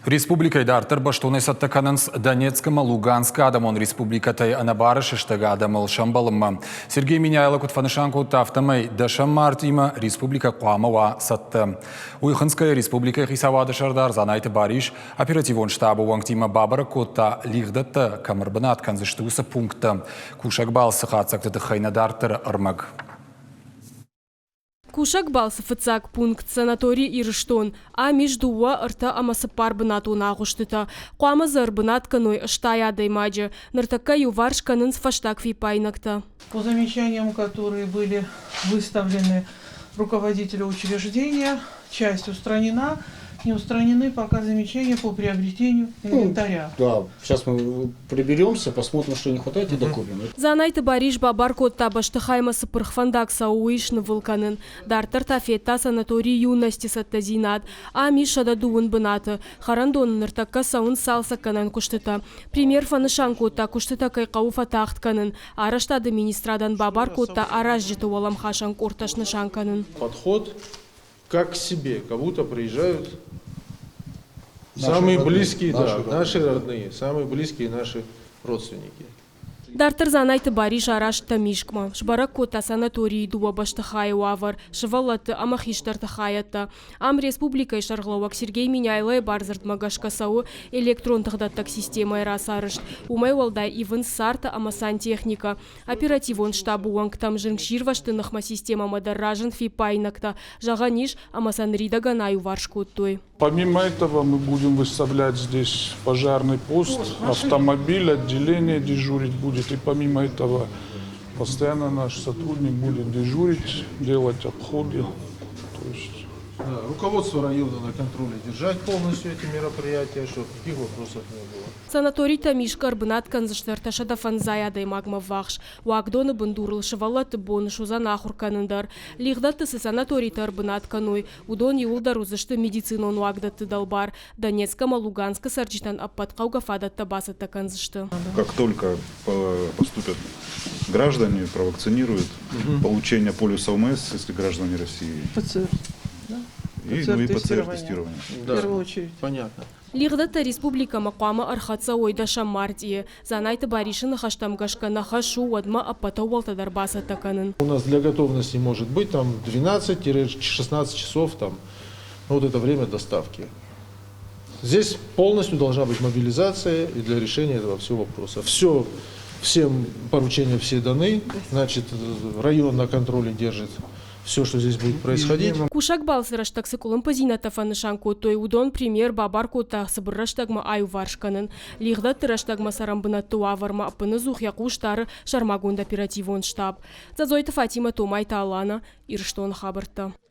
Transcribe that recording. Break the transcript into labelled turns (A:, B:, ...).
A: Республика Идартер баштуны саттаканынс Донецком, Луганска, Адамон Республикатай Анабарыш, Иштага Адамыл Шамбалыма. Сергей Миняйло Кутфанышанку Тафтамай Дашамартима Республика Куамова сатты. Уйханская Республика Хисавады Шардар Занайты Бариш, оперативон штабу Вангтима Бабара Кота Лихдата Камарбанат Канзыштуса пункта. Кушакбал Сахацак Хайнадартер Армаг.
B: Кушакбал сафыцак пункт санаторий Ирштон, а междуа рта амасапар бынату нагуштыта. Куамазар бынат каной штая даймаджа, нартака юварш канын фаштак фипайнакта.
C: По замечаниям, которые были выставлены руководителю учреждения, часть устранена. Не устранены пока замечания по приобретению инвентаря.
D: Да, сейчас мы приберемся, посмотрим, что не хватает, и докупим.
B: Занайты Бариш Бабар Котта Баштахайма Сапырхфандак Сауишны Вулканын. Дартар тафета санаторий юности саттазинат, а Миша дадуын быната. Харандон нартакка саун салса канан куштыта. Пример фанышан Котта куштыта кайкауфа тахтканын. Арашта администрадан Бабар Котта аражжиты уаламхашан курташнышан канын.
E: Подход как к себе, как будто приезжают самые близкие, наши родные, самые близкие наши родственники.
B: Дартар Занайты Бариш араш тамишкма. Шбарак Кота санаторий дуа баштахай уавар. Швалат амахиштар тахаята. Ам республика Шаргловак Сергей Миняйло барзарт магашкасау электрон тагдаттак система расарышт. Умай валдай ивен сарта амасан техника. Оперативон штабу ванг там жирваштынахма система мадаражен фипайнакта. Жаганиш амасан рида ганаю варшкуттой.
F: Помимо этого мы будем выставлять здесь пожарный пост, автомобиль, отделение дежурить будет. И помимо этого постоянно наш сотрудник будет дежурить, делать обходы. То есть...
E: Да, руководство района на контроле держать полностью эти мероприятия, чтобы никаких вопросов не было.
B: Санаторий Тамишкар бынат канзыштырта шадафанзая даймагма вахш. Уагдоны бындурыл шывалаты бон шузанахур канындар. Лихдатысы санаторий тар бынат каной. Удон юлдар узышты медицинон уагдаты далбар. Донецкама, Луганска сарджитан аппаткауга фадатта басатта канзышты.
G: Как только поступят граждане, провакцинируют, получение полюса ОМС, если граждане России.
C: ПЦР.
G: И ПЦР-тестирование.
E: Да,
C: В первую очередь.
E: Понятно.
B: Лихдата республика Макуама Архатса ойда Шаммартии. Занайты Баришин хаштамгашка нахашу вадма аппата уалтадар басатта канын.
E: У нас для готовности может быть там 12-16 часов, там, вот это время доставки. Здесь полностью должна быть мобилизация и для решения этого всего вопроса. Всем поручения все даны, значит, район на контроле держит все, что здесь будет происходить.
B: Кушакбал сыраштак сыкулым позината фанышанку, той удон пример Бабар Кота сыбырраштагма аю варшканын. Лигда тыраштагма сарамбына туаварма апыны зух якуштары шармагунда оперативон штаб. Зазойта Фатима Томайта Алана, Ирштон хабарта.